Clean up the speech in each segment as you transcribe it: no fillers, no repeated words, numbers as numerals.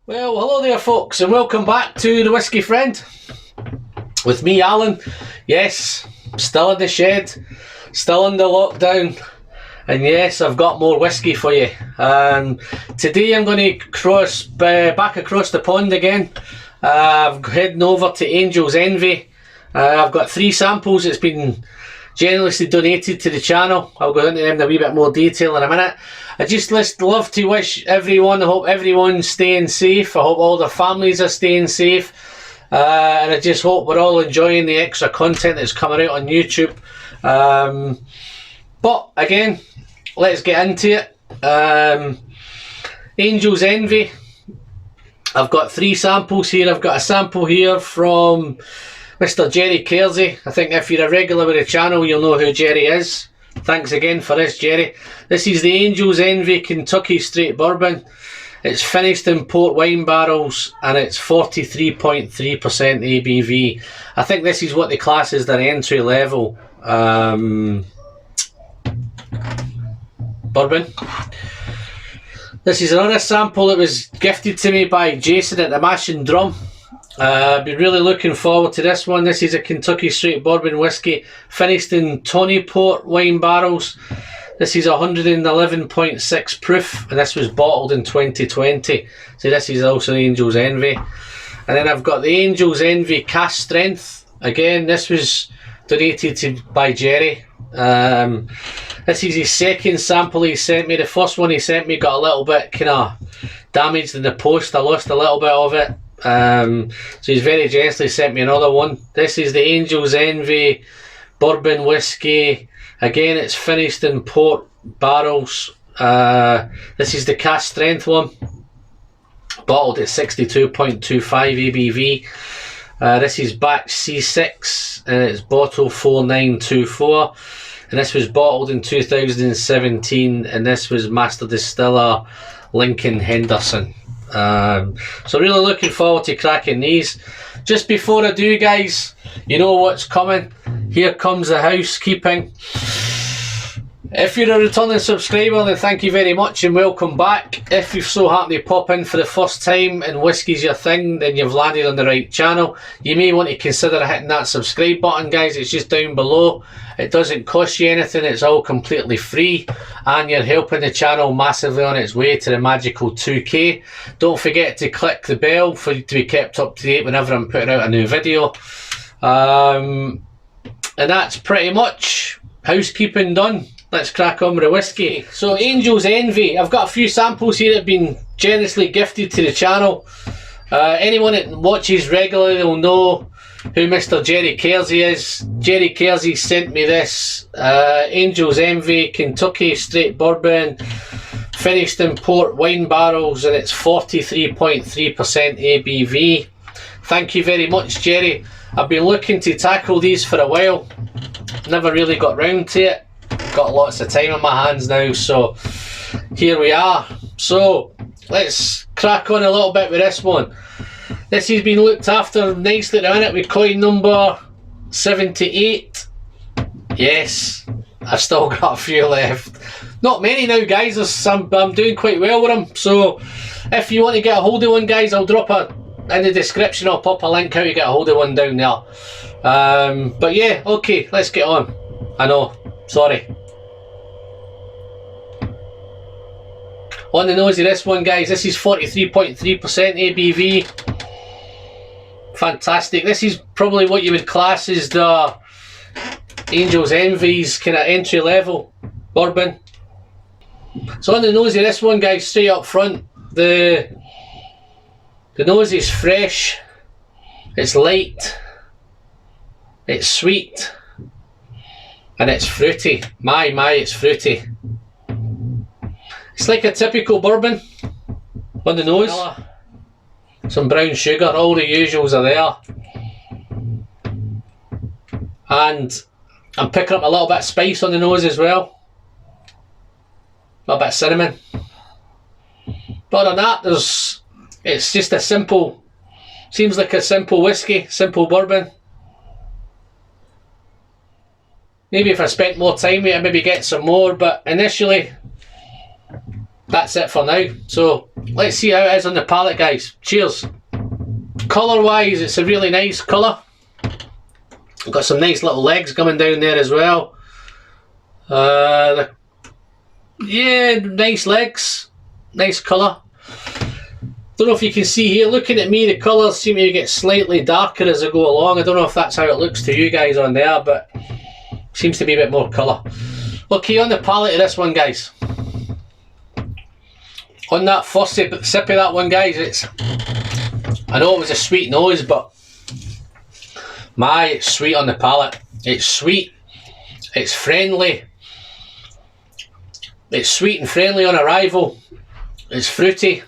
Well, hello there folks, and welcome back to the Whisky Friend with me, Alan. Yes, still in the shed, still in the lockdown, and yes, I've got more whiskey for you. Today I'm going to cross back across the pond again. I'm heading over to Angel's Envy. I've got 3 samples that's been generously donated to the channel. I'll go into them in a wee bit more detail in a minute. I just love to wish everyone, I hope everyone's staying safe. I hope all their families are staying safe. And I just hope we're all enjoying the extra content that's coming out on YouTube. But again, let's get into it. Angel's Envy. I've got 3 samples here. I've got a sample here from Mr. Jerry Kersey. I think if you're a regular with the channel, you'll know who Jerry is. Thanks again for this, Jerry. This is the Angel's Envy Kentucky Straight Bourbon. It's finished in port wine barrels and it's 43.3% ABV. I think this is what they class as their entry level bourbon. This is another sample that was gifted to me by Jason at the Mash and Drum. I've been really looking forward to this one. This is a Kentucky Straight Bourbon whiskey finished in Tawny port wine barrels. This is 111.6 proof and this was bottled in 2020. So this is also Angel's Envy. And then I've got the Angel's Envy Cask Strength. Again, this was donated by Jerry. This is his second sample he sent me. The first one he sent me got a little bit kind of damaged in the post. I lost a little bit of it. So he's very generously sent me another one. This is the Angel's Envy Bourbon Whiskey. Again, it's finished in port barrels. This is the Cask Strength one. Bottled at 62.25 ABV. This is batch C6 and it's bottle 4924. And this was bottled in 2017 and this was Master Distiller Lincoln Henderson. So really looking forward to cracking these. Just before I do, guys, you know what's coming. Here comes the housekeeping. If you're a returning subscriber, then thank you very much and welcome back. If you've so happened to pop in for the first time and whiskey's your thing, then you've landed on the right channel. You may want to consider hitting that subscribe button, guys. It's just down below. It doesn't cost you anything. It's all completely free and you're helping the channel massively on its way to the magical 2K. Don't forget to click the bell for you to be kept up to date whenever I'm putting out a new video. And that's pretty much housekeeping done. Let's crack on with the whiskey. So Angel's Envy, I've got a few samples here that have been generously gifted to the channel. Anyone that watches regularly will know who Mr. Jerry Kersey is. Jerry Kersey sent me this Angel's Envy Kentucky Straight Bourbon, finished in port wine barrels, and it's 43.3% ABV. Thank you very much, Jerry. I've been looking to tackle these for a while. Never really got round to it. Got lots of time on my hands now, so here we are. So let's crack on a little bit with this one. This has been looked after nicely at the minute with coin number 78. Yes, I've still got a few left. Not many now, guys. I'm doing quite well with them. So if you want to get a hold of one, guys, I'll drop in the description. I'll pop a link how you get a hold of one down there. But yeah, okay, let's get on. I know, sorry. On the nose of this one, guys, this is 43.3% ABV. Fantastic. This is probably what you would class as the Angel's Envy's kind of entry level bourbon. So on the nose of this one, guys, straight up front, the nose is fresh, it's light, it's sweet, and it's fruity. My, it's fruity. It's like a typical bourbon on the nose. Some brown sugar, all the usuals are there. And I'm picking up a little bit of spice on the nose as well. A little bit of cinnamon. But other than that, it's just a simple, seems like a simple whiskey, simple bourbon. Maybe if I spent more time with it, I'd maybe get some more, but initially, that's it for now. So let's see how it is on the palate, guys. Cheers. Colour wise, it's a really nice colour. Got some nice little legs coming down there as well. Yeah, nice legs, nice colour. Don't know if you can see here, looking at me, the colours seem to get slightly darker as I go along. I don't know if that's how it looks to you guys on there, but seems to be a bit more colour. Okay, on the palate of this one, guys. On that first sip of that one, guys, I know it was a sweet nose, but it's sweet on the palate. It's sweet, it's friendly, it's sweet and friendly on arrival, it's fruity,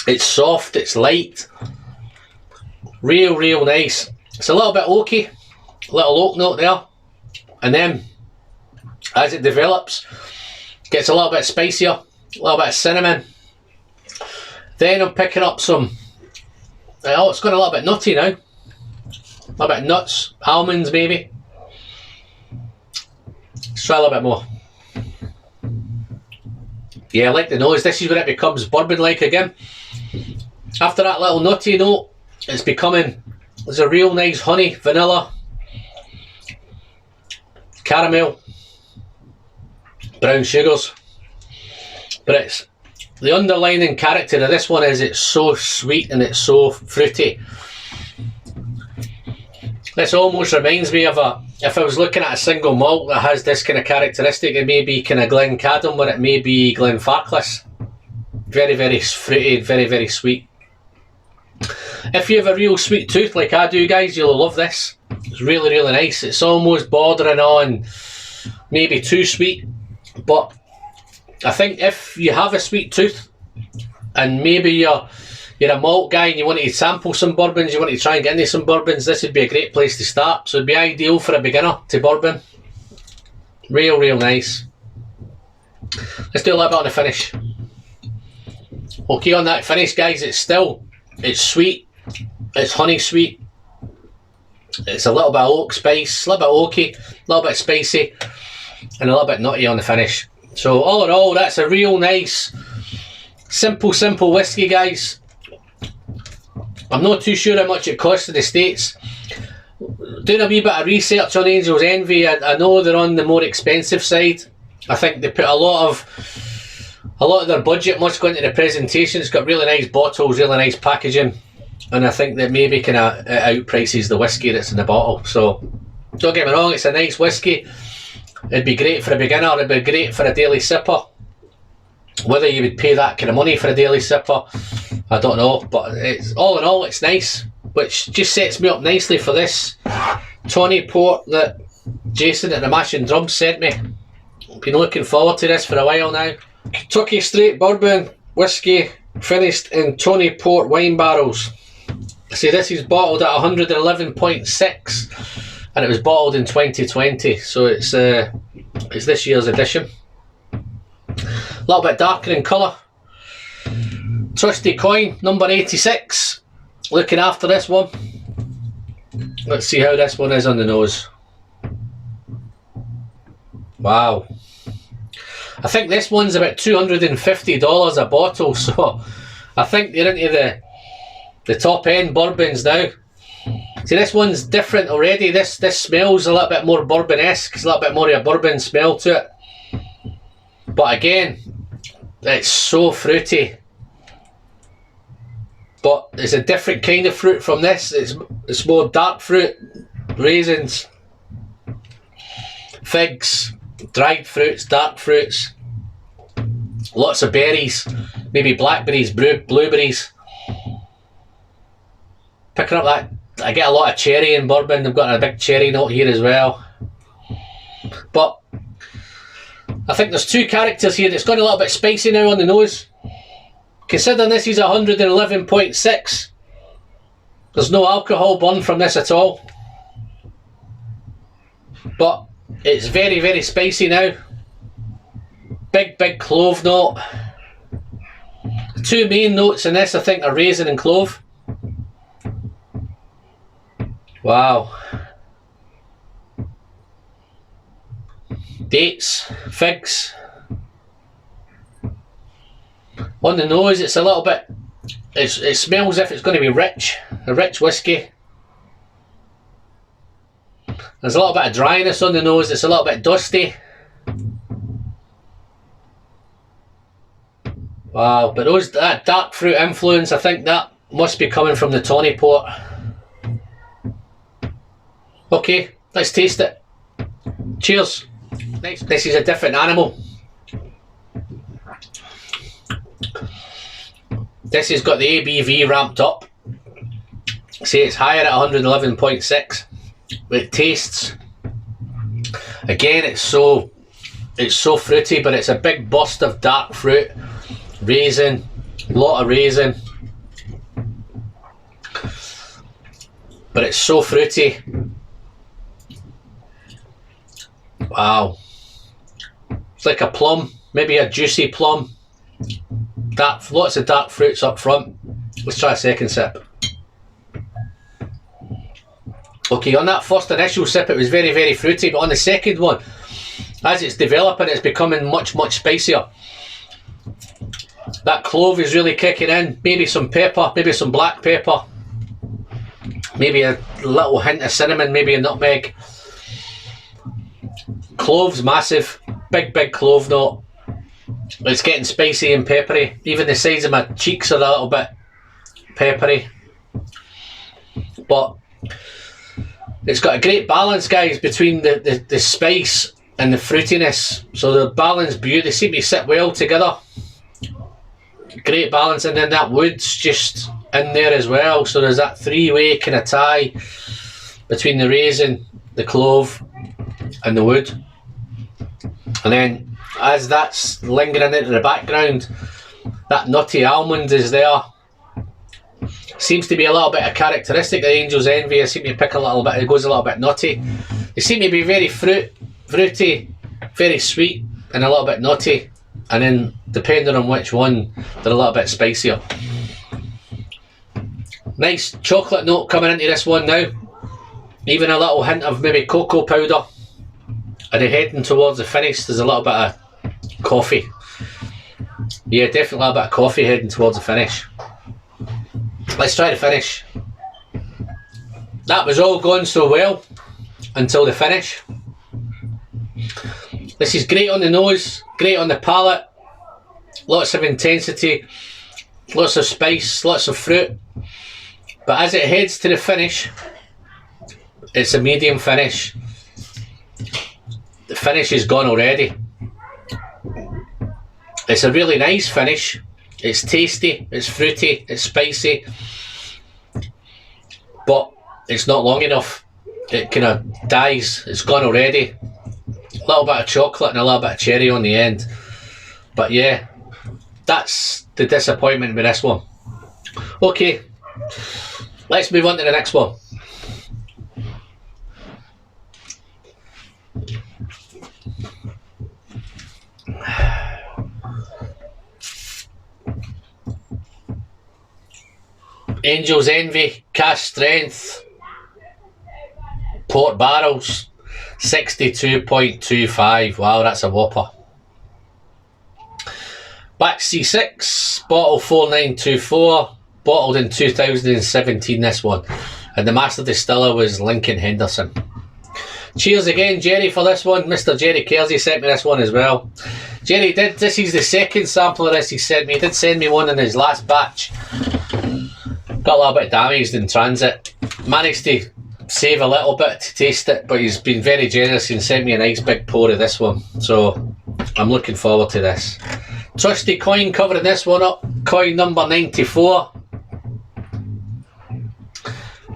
it's soft, it's light, real nice. It's a little bit oaky, a little oak note there, and then as it develops, gets a little bit spicier, a little bit of cinnamon. Then I'm picking up some, it's got a little bit nutty now, a little bit of nuts, almonds maybe. Let's try a little bit more. Yeah, I like the nose. This is where it becomes bourbon-like again. After that little nutty note, there's a real nice honey, vanilla, caramel, brown sugars. But it's the underlining character of this one is it's so sweet and it's so fruity. This almost reminds me of if I was looking at a single malt that has this kind of characteristic, it may be kind of Glencadam or it may be Glenfarclas. Very fruity, very sweet. If you have a real sweet tooth like I do, guys, you'll love this. It's really nice. It's almost bordering on maybe too sweet, but I think if you have a sweet tooth and maybe you're a malt guy and you want to sample some bourbons, you want to try and get into some bourbons, this would be a great place to start. So it'd be ideal for a beginner to bourbon. Real nice. Let's do a little bit on the finish. Okay, on that finish, guys, it's sweet, it's honey sweet, it's a little bit of oak spice, a little bit oaky, a little bit spicy, and a little bit nutty on the finish. So all in all, that's a real nice, simple whiskey, guys. I'm not too sure how much it costs in the States. Doing a wee bit of research on Angel's Envy, I know they're on the more expensive side. I think they put a lot of their budget must go into the presentation. It's got really nice bottles, really nice packaging, and I think that maybe kind of outprices the whiskey that's in the bottle. So don't get me wrong, it's a nice whiskey. It'd be great for a beginner, it'd be great for a daily sipper. Whether you would pay that kind of money for a daily sipper, I don't know, but all in all it's nice, which just sets me up nicely for this Tawny port that Jason at the Mashing Drums sent me. Been looking forward to this for a while now. Kentucky Straight Bourbon whiskey finished in Tawny port wine barrels. See, this is bottled at 111.6 and it was bottled in 2020, so it's this year's edition. A little bit darker in colour. Trusty coin, number 86. Looking after this one. Let's see how this one is on the nose. Wow. I think this one's about $250 a bottle, so I think they're into the top end bourbons now. See, this one's different already. This smells a little bit more bourbon-esque. It's a little bit more of a bourbon smell to it. But again, it's so fruity. But it's a different kind of fruit from this. It's more dark fruit, raisins, figs, dried fruits, dark fruits, lots of berries, maybe blackberries, blueberries. Picking up that, I get a lot of cherry in bourbon. They've got a big cherry note here as well. But I think there's two characters here. It's got a little bit spicy now on the nose. Considering this is 111.6, there's no alcohol burn from this at all. But it's very spicy now. Big clove note. The two main notes in this, I think, are raisin and clove. Wow. Dates, figs. On the nose, it's a little bit, it smells as if it's going to be rich, a rich whiskey. There's a little bit of dryness on the nose, it's a little bit dusty. Wow, but that dark fruit influence, I think that must be coming from the Tawny port. Okay, let's taste it. Cheers. Next, this is a different animal. This has got the ABV ramped up. See, it's higher at 111.6. It tastes, again, it's so fruity, but it's a big burst of dark fruit, raisin, lot of raisin, but it's so fruity. Wow, it's like a plum, maybe a juicy plum. Lots of dark fruits up front. Let's try a second sip. Okay, on that first initial sip it was very, very fruity, but on the second one, as it's developing, it's becoming much, much spicier. That clove is really kicking in, maybe some pepper, maybe some black pepper, maybe a little hint of cinnamon, maybe a nutmeg. Clove's massive, big clove note. It's getting spicy and peppery. Even the sides of my cheeks are a little bit peppery. But it's got a great balance, guys, between the spice and the fruitiness. So the balance, they seem to sit well together. Great balance, and then that wood's just in there as well. So there's that three-way kind of tie between the raisin, the clove, and the wood. And then as that's lingering into the background, that nutty almond is there. Seems to be a little bit of characteristic of Angel's Envy. I seem to pick a little bit, it goes a little bit nutty. They seem to be very fruity, very sweet, and a little bit nutty. And then, depending on which one, they're a little bit spicier. Nice chocolate note coming into this one now. Even a little hint of maybe cocoa powder. And then heading towards the finish, there's a little bit of coffee. Yeah, definitely a little bit of coffee heading towards the finish. Let's try the finish. That was all going so well until the finish. This is great on the nose, great on the palate. Lots of intensity, lots of spice, lots of fruit. But as it heads to the finish, it's a medium finish. The finish is gone already. It's a really nice finish. It's tasty, it's fruity, it's spicy, but it's not long enough. It kind of dies, it's gone already. A little bit of chocolate and a little bit of cherry on the end. But yeah, that's the disappointment with this one. Okay, let's move on to the next one. Angel's Envy, Cask Strength, Port Barrels, 62.25. Wow, that's a whopper. Back C6, bottle 4924, bottled in 2017, this one. And the master distiller was Lincoln Henderson. Cheers again, Jerry, for this one. Mr. Jerry Kersey sent me this one as well. Jerry this is the second sample of this he sent me. He did send me one in his last batch. Got a little bit damaged in transit. Managed to save a little bit to taste it, but he's been very generous and sent me a nice big pour of this one. So I'm looking forward to this. Trusty coin covering this one up. Coin number 94.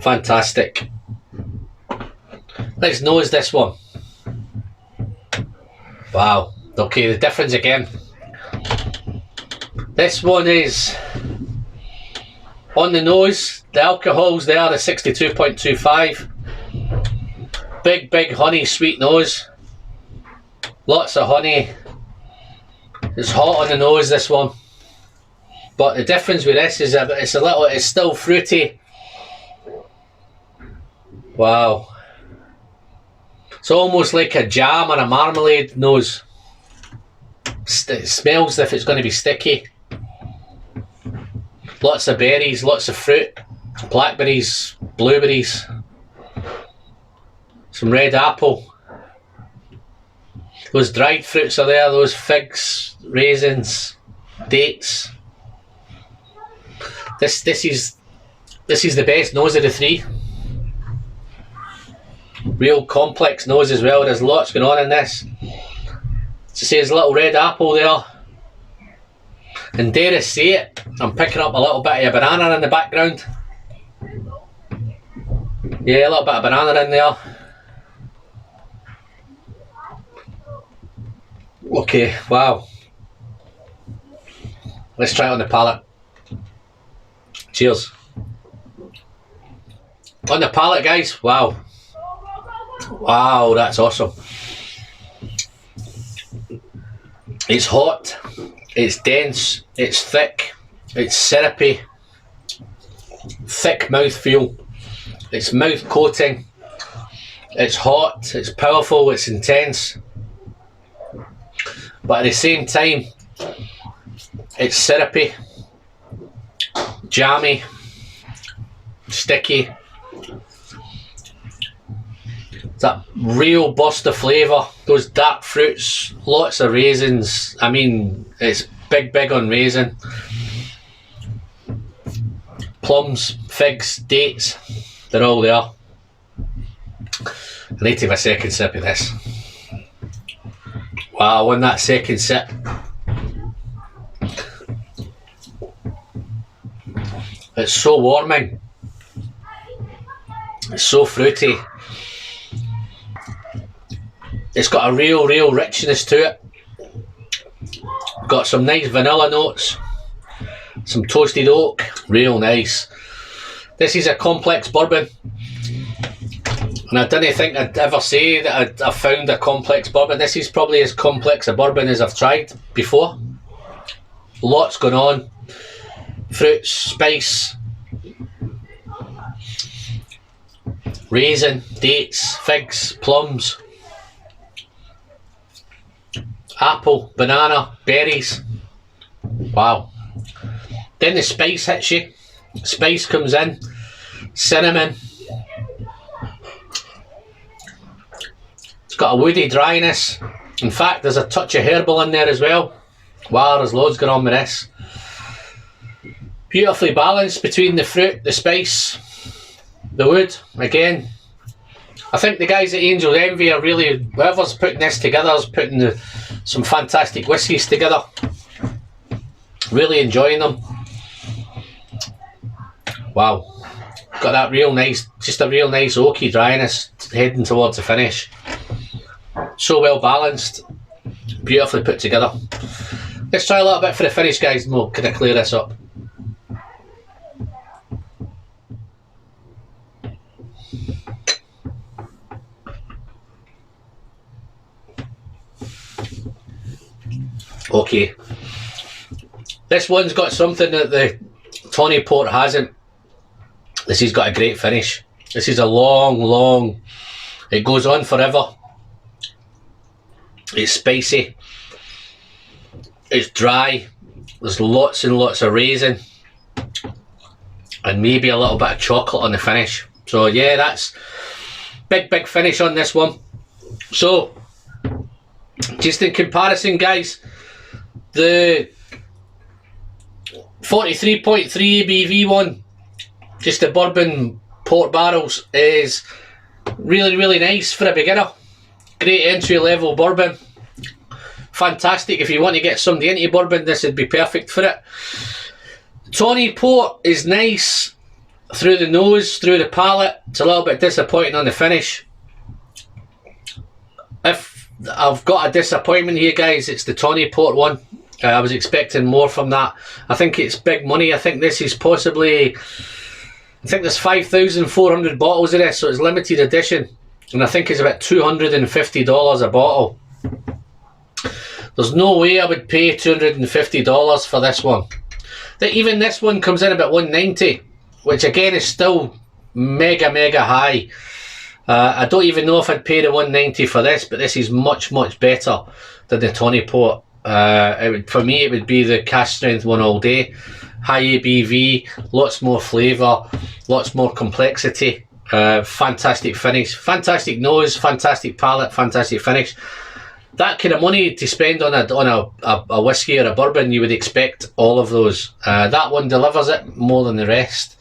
Fantastic. Let's nose this one. Wow. Okay, the difference again. This one is on the nose. The alcohol's there, the 62.25. Big honey sweet nose. Lots of honey. It's hot on the nose, this one. But the difference with this is that it's still fruity. Wow. It's almost like a jam or a marmalade nose. It smells as if it's going to be sticky. Lots of berries, lots of fruit, blackberries, blueberries, some red apple. Those dried fruits are there, those figs, raisins, dates. This is the best nose of the three. Real complex nose as well. There's lots going on in this. So say there's a little red apple there. And dare I say it, I'm picking up a little bit of a banana in the background. Yeah, a little bit of banana in there. Okay, wow. Let's try it on the palate. Cheers. On the palate, guys, wow. Wow, that's awesome. It's hot, it's dense, it's thick, it's syrupy, thick mouthfeel, it's mouth coating, it's hot, it's powerful, it's intense, but at the same time, it's syrupy, jammy, sticky. That real burst of flavour, those dark fruits, lots of raisins. I mean, it's big on raisin. Plums, figs, dates, they're all there. I need to have a second sip of this. Wow, on that second sip. It's so warming. It's so fruity. It's got a real richness to it. Got some nice vanilla notes, some toasted oak, real nice. This is a complex bourbon, and I didn't think I'd ever say that I've found a complex bourbon. This is probably as complex a bourbon as I've tried before. Lots going on, fruits, spice, raisin, dates, figs, plums, apple, banana, berries. Wow. Then the spice hits you. Spice comes in. Cinnamon. It's got a woody dryness. In fact, there's a touch of herbal in there as well. Wow, there's loads going on with this. Beautifully balanced between the fruit, the spice, the wood. Again, I think the guys at Angel's Envy are really, whoever's putting this together is putting some fantastic whiskies together. Really enjoying them. Wow. Got that real nice, just a real nice oaky dryness heading towards the finish. So well balanced. Beautifully put together. Let's try a little bit for the finish, guys, and we'll kind of clear this up. Okay, this one's got something that the Tawny port hasn't. This has got a great finish. This is a long, it goes on forever. It's spicy, it's dry, there's lots and lots of raisin, and maybe a little bit of chocolate on the finish. So yeah, that's big finish on this one. So just in comparison, guys, the 43.3 ABV one, just the bourbon port barrels, is really nice for a beginner. Great entry level bourbon. Fantastic if you want to get somebody into bourbon, this would be perfect for it. Tawny port is nice through the nose, through the palate. It's a little bit disappointing on the finish. If I've got a disappointment here, guys, it's the Tawny port one. I was expecting more from that. I think it's big money. I think this is possibly, I think there's 5,400 bottles of this, so it's limited edition, and I think it's about $250 a bottle. There's no way I would pay $250 for this one. Even this one comes in about $190, which again is still mega high. I don't even know if I'd pay the $190 for this, but this is much better than the Tawny port. For me, it would be the cask strength one all day. high ABV, lots more flavour, lots more complexity. Fantastic finish, fantastic nose, fantastic palate, fantastic finish. That kind of money to spend on a whiskey or a bourbon, you would expect all of those. That one delivers it more than the rest.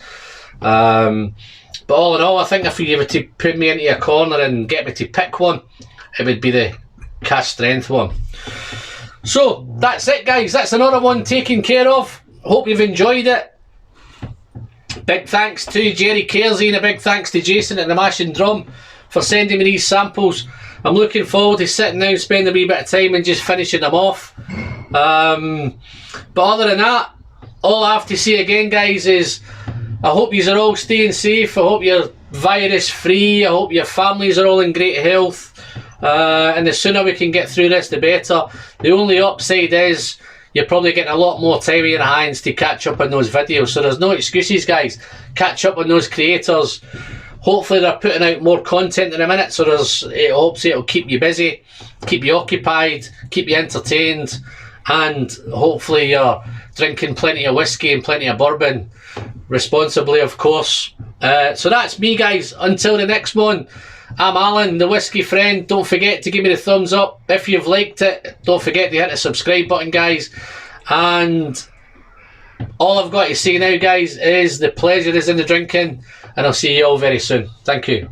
But all in all, I think if you were to put me into a corner and get me to pick one, it would be the Cask Strength one. So that's it, guys. That's another one taken care of. Hope you've enjoyed it. Big thanks to Jerry Kersey and a big thanks to Jason at the Mash and Drum for sending me these samples. I'm looking forward to sitting down, spending a wee bit of time and just finishing them off. But other than that, all I have to say again, guys, is I hope you are all staying safe. I hope you're virus free. I hope your families are all in great health. And the sooner we can get through this, the better. The only upside is you're probably getting a lot more time in your hands to catch up on those videos. So there's no excuses, guys. Catch up on those creators. Hopefully they're putting out more content in a minute, so hopefully it'll keep you busy, keep you occupied, keep you entertained, and hopefully you're drinking plenty of whiskey and plenty of bourbon, responsibly, of course. So that's me, guys. Until the next one, I'm Alan, the Whiskey Friend. Don't forget to give me the thumbs up if you've liked it. Don't forget to hit the subscribe button, guys. And all I've got to say now, guys, is the pleasure is in the drinking, and I'll see you all very soon. Thank you.